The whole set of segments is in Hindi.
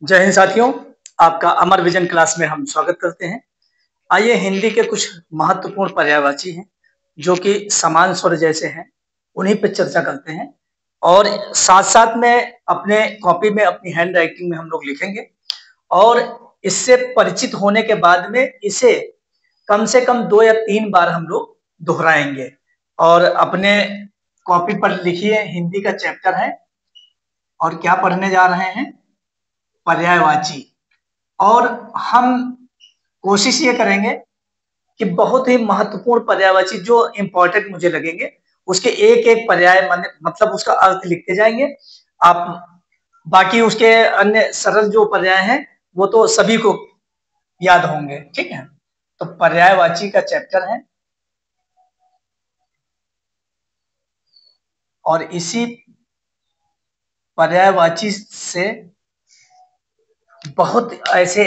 जय हिंद साथियों, आपका अमर विजन क्लास में हम स्वागत करते हैं। आइए हिंदी के कुछ महत्वपूर्ण पर्यायवाची हैं जो कि समान स्वर जैसे हैं, उन्हीं पर चर्चा करते हैं और साथ-साथ में अपने कॉपी में अपनी हैंड राइटिंग में हम लोग लिखेंगे और इससे परिचित होने के बाद में इसे कम से कम 2 या 3 बार हम लोग दोहराएँगे और अपने कॉपी पर लिखिए हिंदी का चैप्टर है और क्या पढ़ने जा रहे हैं? पर्यायवाची। और हम कोशिश ये करेंगे कि बहुत ही महत्वपूर्ण पर्यायवाची जो इम्पोर्टेंट मुझे लगेंगे, उसके एक-एक पर्याय मतलब उसका अर्थ लिखते जाएँगे। आप बाकी उसके अन्य सरल जो पर्याय हैं, वो तो सभी को याद होंगे, ठीक है? तो पर्यायवाची का चैप्टर है और इसी पर्यायवाची से बहुत ऐसे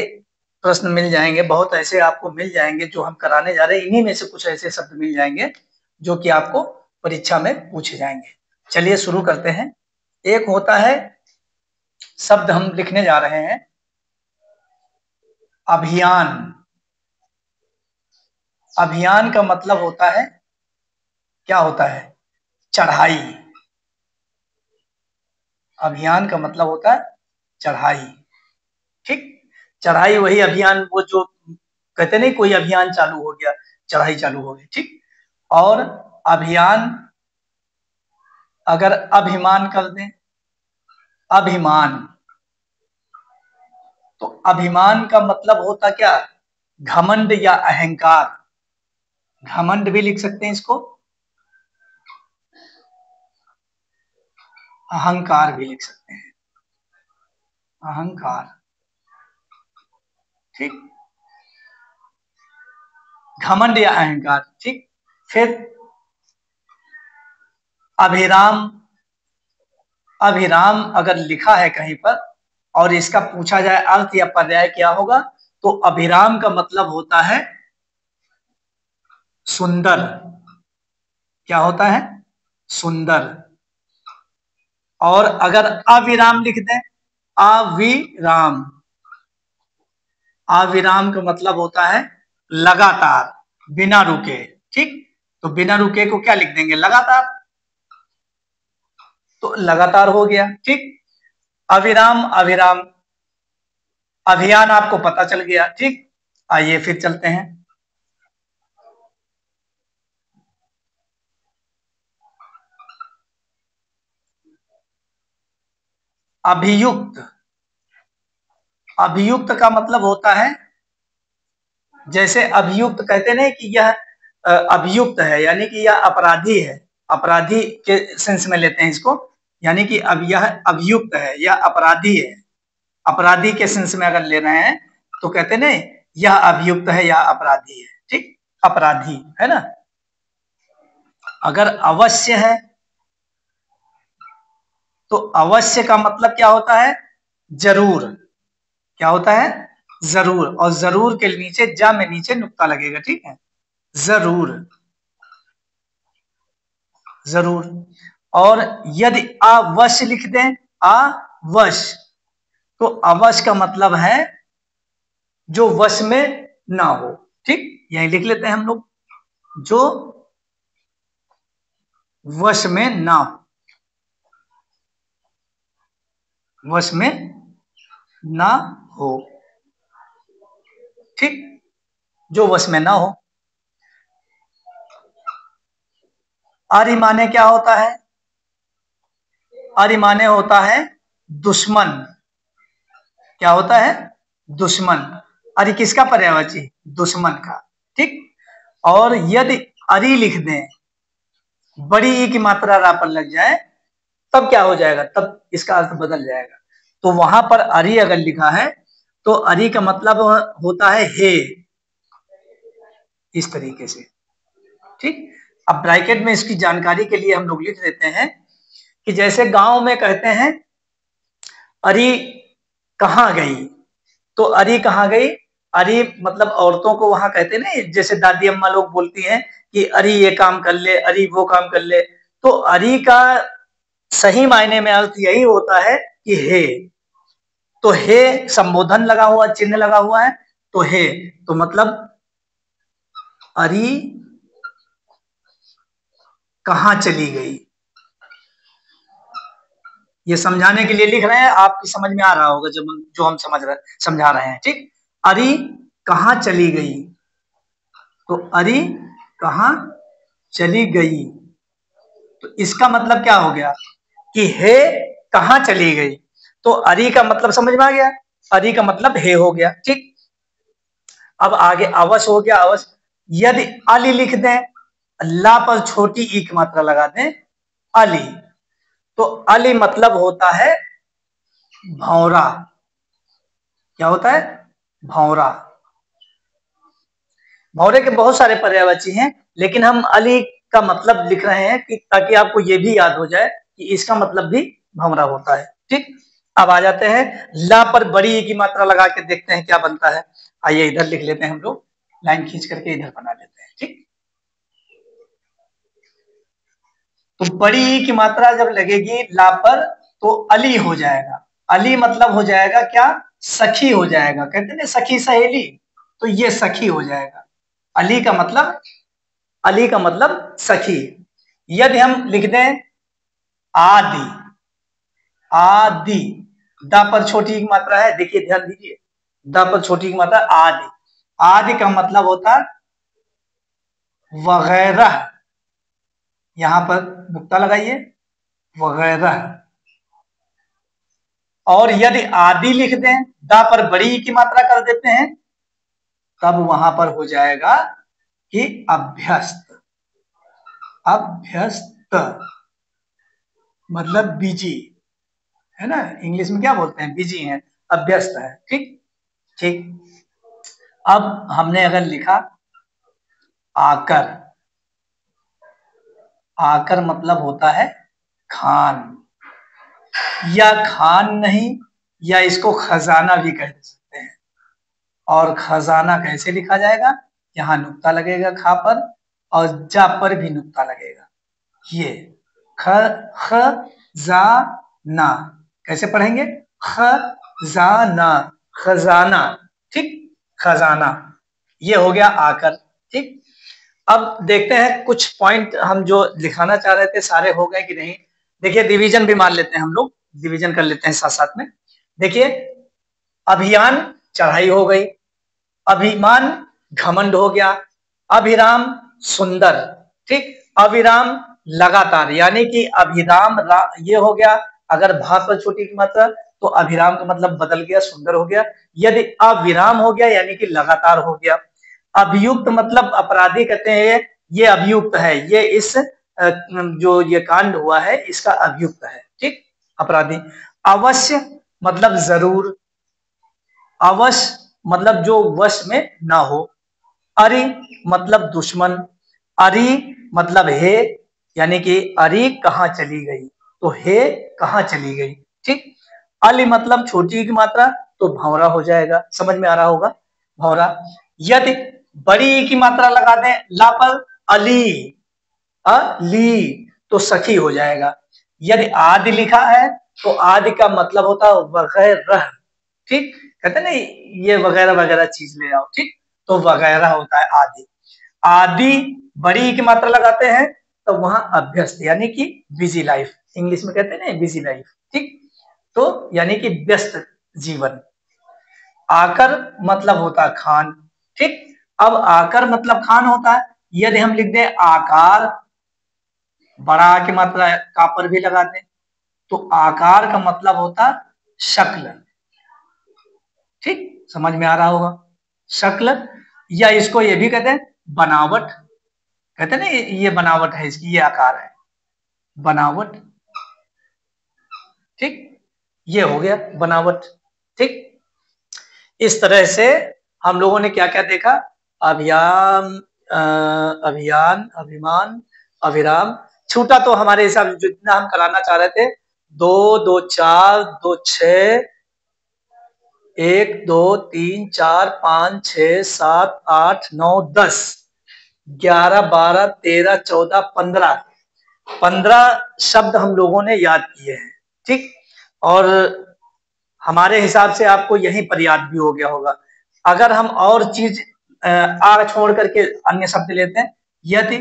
प्रश्न मिल जाएँगे, बहुत ऐसे आपको मिल जाएँगे जो हम कराने जा रहे हैं। इन्हीं में से कुछ ऐसे शब्द मिल जाएँगे जो कि आपको परीक्षा में पूछे जाएँगे। चलिए शुरू करते हैं। एक होता है शब्द हम लिखने जा रहे हैं अभियान। अभियान का मतलब होता है क्या होता है? चढ़ाई। अभियान का मतलब होता है चढ़ाई, ठीक? चढ़ाई वही अभियान वो जो कहते नहीं कोई अभियान चालू हो गया, चढ़ाई चालू हो गई, ठीक? और अभियान अगर अभिमान कर दें, अभिमान, तो अभिमान का मतलब होता क्या? घमंड या अहंकार। घमंड भी लिख सकते हैं इसको, अहंकार भी लिख सकते हैं, अहंकार, ठीक? घमंड या अहंकार, ठीक? फिर अभिराम। अभिराम अगर लिखा है कहीं पर और इसका पूछा जाए अर्थ या पर्याय क्या होगा, तो अभिराम का मतलब होता है सुंदर। क्या होता है? सुंदर। और अगर अविराम लिख दें, अविराम, अविराम का मतलब होता है लगातार, बिना रुके, ठीक? तो बिना रुके को क्या लिख देंगे? लगातार। तो लगातार हो गया, ठीक? अविराम, अविराम। अभियान आपको पता चल गया, ठीक? आइए फिर चलते हैं। अभियुक्त। अभियुक्त का मतलब होता है जैसे अभियुक्त कहते नहीं कि यह अभियुक्त है, यानी कि यह अपराधी है, अपराधी के सेंस में लेते हैं इसको, यानी कि अब यह अभियुक्त है, यह अपराधी है। अपराधी के सेंस में अगर ले रहे हैं तो कहते नहीं यह अभियुक्त है, यह अपराधी है, ठीक? अपराधी है ना। अगर अवश्य है तो अवश्य का मतलब क्या होता है? जरूर। क्या होता है? जरूर। और जरूर के नीचे जा में नीचे नुक्ता लगेगा, ठीक है? जरूर, जरूर। और यदि अवश्य लिख दें, अवश्य, तो अवश्य का मतलब है जो वश में ना हो, ठीक? यही लिख लेते हैं हम लोग, जो वश में ना हो, वश में ना हो, ठीक? जो वश में ना हो। अरिमाने क्या होता है? अरिमाने होता है दुश्मन। क्या होता है? दुश्मन। अरि किसका पर्यायवाची? दुश्मन का, ठीक? और यदि अरि लिख दें, बड़ी ई की मात्रा रा पर लग जाए, तब क्या हो जाएगा? तब इसका अर्थ बदल जाएगा। तो वहां पर अरि अगर लिखा है तो अरि का मतलब होता है हे, इस तरीके से, ठीक? अब ब्रैकेट में इसकी जानकारी के लिए हम लोग लिख देते हैं कि जैसे गांव में कहते हैं अरि कहाँ गई, तो अरि कहाँ गई, अरि मतलब औरतों को वहां कहते हैं ना, जैसे दादी अम्मा लोग बोलती हैं कि अरि ये काम कर ले, अरि वो काम कर ले, तो अरि का सही मायने में अर्थ यही होता है कि हे, तो हे संबोधन लगा हुआ, चिन्ह लगा हुआ है, तो हे, तो मतलब अरी कहां चली गई, ये समझाने के लिए लिख रहे हैं, आपकी समझ में आ रहा होगा जब जो हम समझा रहे हैं। ठीक, अरी कहां चली गई, तो अरी कहां चली गई, तो इसका मतलब क्या हो गया कि हे कहां चली गई, तो अरी का मतलब समझ में आ गया, अरी का मतलब हे हो गया। ठीक, अब आगे अवश्य हो गया, अवश्य। यदि अली लिख दें, ला पर छोटी ई की मात्रा लगा दें, अली, तो अली मतलब होता है भौरा। क्या होता है, भौरा। भौरे के बहुत सारे पर्यायवाची हैं, लेकिन हम अली का मतलब लिख रहे हैं कि ताकि आपको ये भी याद हो जाए कि इसका मतलब भी भौरा होता है। ठीक, अब आ जाते हैं ला पर बड़ी ई की मात्रा लगा के देखते हैं क्या बनता है। आइए इधर लिख लेते हैं हम लोग, लाइन खींच करके इधर बना लेते हैं। ठीक, तो बड़ी ई की मात्रा जब लगेगी ला पर तो अली हो जाएगा। अली मतलब हो जाएगा क्या, सखी हो जाएगा, कहते हैं सखी सहेली, तो ये सखी हो जाएगा। अली का मतलब, अली का मतलब सखी। यदि हम लिख दें आदि, आदि, द पर छोटी की मात्रा है, देखिए ध्यान दीजिए, द पर छोटी की मात्रा आदि, आदि का मतलब होता वगैरह, यहां पर नुक्ता लगाइए, वगैरह। और यदि आदि लिख दें, द पर बड़ी की मात्रा कर देते हैं, तब वहां पर हो जाएगा कि अभ्यस्त, अभ्यस्त मतलब बिजी, है ना, इंग्लिश में क्या बोलते हैं, बिजी है, अभ्यस्त है। ठीक, ठीक, अब हमने अगर लिखा आकर, आकर मतलब होता है खान, या खान नहीं, या इसको खजाना भी कह सकते हैं। और खजाना कैसे लिखा जाएगा, यहां नुक्ता लगेगा खा पर, और जा पर भी नुक्ता लगेगा, ये ख, ख जा ना, कैसे पढ़ेंगे, ख जा ना, खजाना। ठीक, खजाना, ये हो गया आकर। ठीक, अब देखते हैं कुछ पॉइंट हम जो दिखाना चाह रहे थे सारे हो गए कि नहीं। देखिए डिवीजन भी मान लेते हैं हम लोग, डिवीजन कर लेते हैं साथ साथ में। देखिए अभियान चढ़ाई हो गई, अभिमान घमंड हो गया, अभिराम सुंदर। ठीक, अविराम लगातार, यानी कि अभिराम ये हो गया, अगर भा पर छोटी की मात्रा तो अभिराम का मतलब बदल गया, सुंदर हो गया। यदि अविराम हो गया यानी कि लगातार हो गया। अभियुक्त मतलब अपराधी, कहते हैं ये अभियुक्त है, ये इस जो ये कांड हुआ है इसका अभियुक्त है। ठीक, अपराधी। अवश्य मतलब जरूर, अवश्य मतलब जो वश में ना हो। अरि मतलब दुश्मन, अरि मतलब हे, यानी कि अरि कहां चली गई, तो हे कहां चली गई। ठीक, अली मतलब छोटी की मात्रा, तो भौरा हो जाएगा, समझ में आ रहा होगा, भौरा। यदि बड़ी की मात्रा लगा दें ला पर, अली, अली, तो सखी हो जाएगा। यदि आदि लिखा है तो आदि का मतलब होता है वगैरह। ठीक, कहते ना ये वगैरह वगैरह चीज ले आओ। ठीक, तो वगैरह होता है आदि। आदि बड़ी की मात्रा लगाते हैं तो वहां अभ्यस्त, यानी कि बिजी लाइफ, इंग्लिश में कहते हैं ना बिजी लाइफ। ठीक, तो यानी कि व्यस्त जीवन। आकर मतलब होता है खान। ठीक, अब आकर मतलब खान होता है। यदि हम लिख दें आकार, बड़ा की मात्रा का पर भी लगा दें, तो आकार का मतलब होता शक्ल। ठीक, समझ में आ रहा होगा, शक्ल, या इसको ये भी कहते हैं बनावट, कहते हैं ना ये बनावट है इसकी, ये आकार है, बनावट। ठीक, ये हो गया बनावट। ठीक, इस तरह से हम लोगों ने क्या क्या देखा, अभियान, अभियान, अभिमान, अभिराम। छूटा तो हमारे हिसाब से जितना हम कराना चाह रहे थे, 2 2 4 2 6, 1 2 3 4 5 6 7 8 9 10 11 12 13 14 15, 15 शब्द हम लोगों ने याद किए हैं। ठीक, और हमारे हिसाब से आपको यहीं पर याद भी हो गया होगा। अगर हम और चीज आ छोड़ करके अन्य शब्द लेते हैं, यदि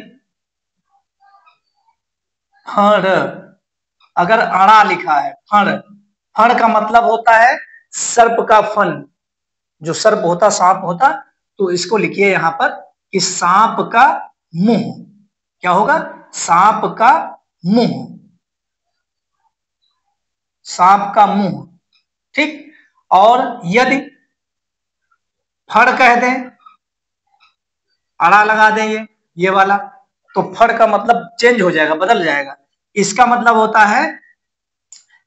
फण, अगर अणा लिखा है फण, फण का मतलब होता है सर्प का फन, जो सर्प होता सांप होता, तो इसको लिखिए यहां पर कि सांप का मुंह। क्या होगा? सांप का मुंह, सांप का मुंह। ठीक। और यदि फड़ कह दें, अड़ा लगा दें ये वाला, तो फड़ का मतलब चेंज हो जाएगा, बदल जाएगा। इसका मतलब होता है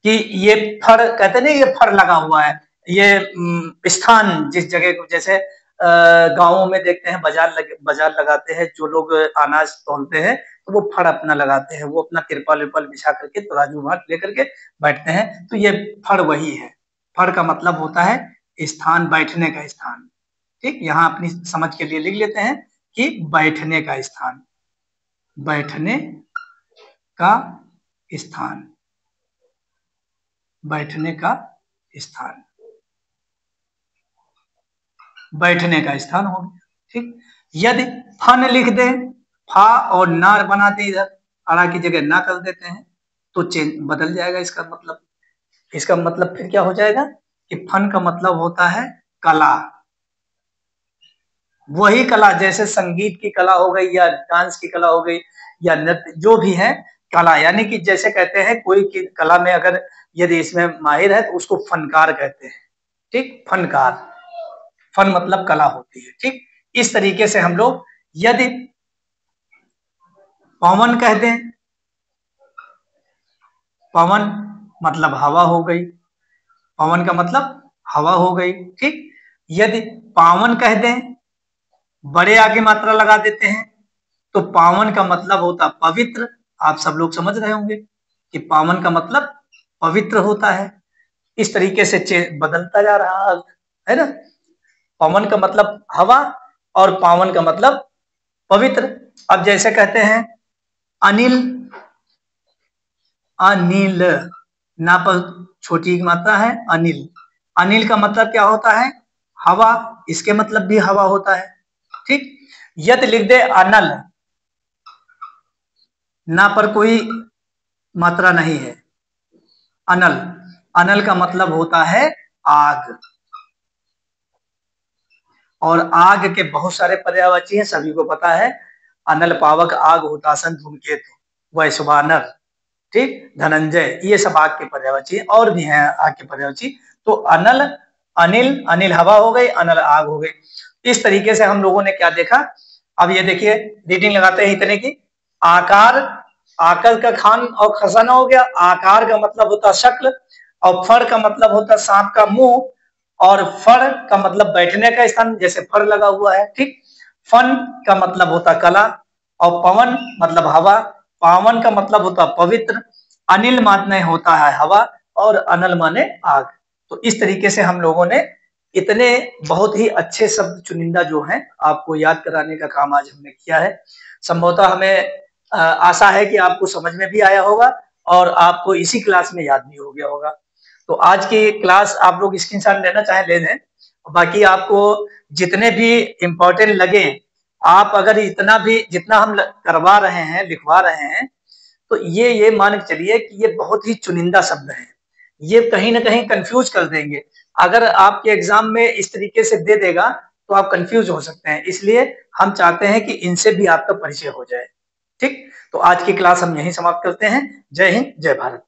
कि ये फड़ कहते नहीं, ये फड़ लगा हुआ है, ये स्थान जिस जगह को, जैसे गांवों में देखते हैं बाजार लगाते हैं जो लोग अनाज तोलते हैं, तो वो फड़ अपना लगाते हैं, वो अपना तिरपाल विरपाल बिछा करके तराजू भाट लेकर के बैठते हैं, तो ये फड़ वही है। फड़ का मतलब होता है स्थान, बैठने का स्थान। ठीक, यहाँ अपनी समझ के लिए लिख लेते हैं कि बैठने का स्थान, बैठने का स्थान, बैठने का स्थान, बैठने का स्थान हो गया। ठीक। यदि फन लिख दें, फा और नार बना दे, इधर अड़ा की जगह ना कर देते हैं, तो चेंज बदल जाएगा इसका मतलब। इसका मतलब फिर क्या हो जाएगा कि फन का मतलब होता है कला। वही कला, जैसे संगीत की कला हो गई या डांस की कला हो गई या नृत्य, जो भी है कला, यानी कि जैसे कहते हैं कोई की कला में अगर यदि इसमें माहिर है तो उसको फनकार कहते हैं। ठीक, फनकार, फन मतलब कला होती है। ठीक, इस तरीके से हम लोग यदि पवन कह दें, पवन मतलब हवा हो गई, पवन का मतलब हवा हो गई। ठीक, यदि पावन कह दें, बड़े आगे मात्रा लगा देते हैं, तो पावन का मतलब होता पवित्र। आप सब लोग समझ रहे होंगे कि पावन का मतलब पवित्र होता है। इस तरीके से बदलता जा रहा है ना। पवन का मतलब हवा और पावन का मतलब पवित्र। अब जैसे कहते हैं अनिल, अनिल ना पर छोटी मात्रा है, अनिल, अनिल का मतलब क्या होता है? हवा, इसके मतलब भी हवा होता है। ठीक, यदि लिख दे अनल, ना पर कोई मात्रा नहीं है, अनल, अनल का मतलब होता है आग। और आग के बहुत सारे पर्यायवाची हैं, सभी को पता है। अनल पावक आग हुतासन धूमकेतु वैश्वानर, ठीक, धनंजय, ये सब आग के पर्यायवाची हैं, और भी हैं आग के पर्यायवाची। तो अनल, अनिल, अनिल हवा हो गई, अनल आग हो गई। इस तरीके से हम लोगों ने क्या देखा। अब ये देखिए रीडिंग लगाते हैं इतने की। आकार, आकर का खान और खजाना हो गया। आकार का मतलब होता शक्ल, और फर का मतलब होता सांप का मुंह, और फर का मतलब बैठने का स्थान, जैसे फर लगा हुआ है। ठीक, फन का मतलब होता कला, और पवन मतलब हवा, पावन का मतलब होता पवित्र, अनिल माने होता है हवा, और अनल माने आग। तो इस तरीके से हम लोगों ने इतने बहुत ही अच्छे शब्द चुनिंदा जो हैं आपको याद कराने का काम आज हमने किया है। संभवतः हमें आशा है कि आपको समझ में भी आया होगा और आपको इसी क्लास में याद भी हो गया होगा। तो आज की क्लास आप लोग स्क्रीनशॉट लेना चाहे ले लें, बाकी आपको जितने भी इम्पोर्टेंट लगे, आप अगर इतना भी जितना हम करवा रहे हैं, लिखवा रहे हैं, तो ये मान के चलिए कि ये बहुत ही चुनिंदा शब्द है। ये कहीं ना कहीं कंफ्यूज कर देंगे। अगर आपके एग्जाम में इस तरीके से दे देगा तो आप कंफ्यूज हो सकते हैं, इसलिए हम चाहते हैं कि इनसे भी आपका परिचय हो जाए। ठीक, तो आज की क्लास हम यहीं समाप्त करते हैं। जय हिंद, जय भारत।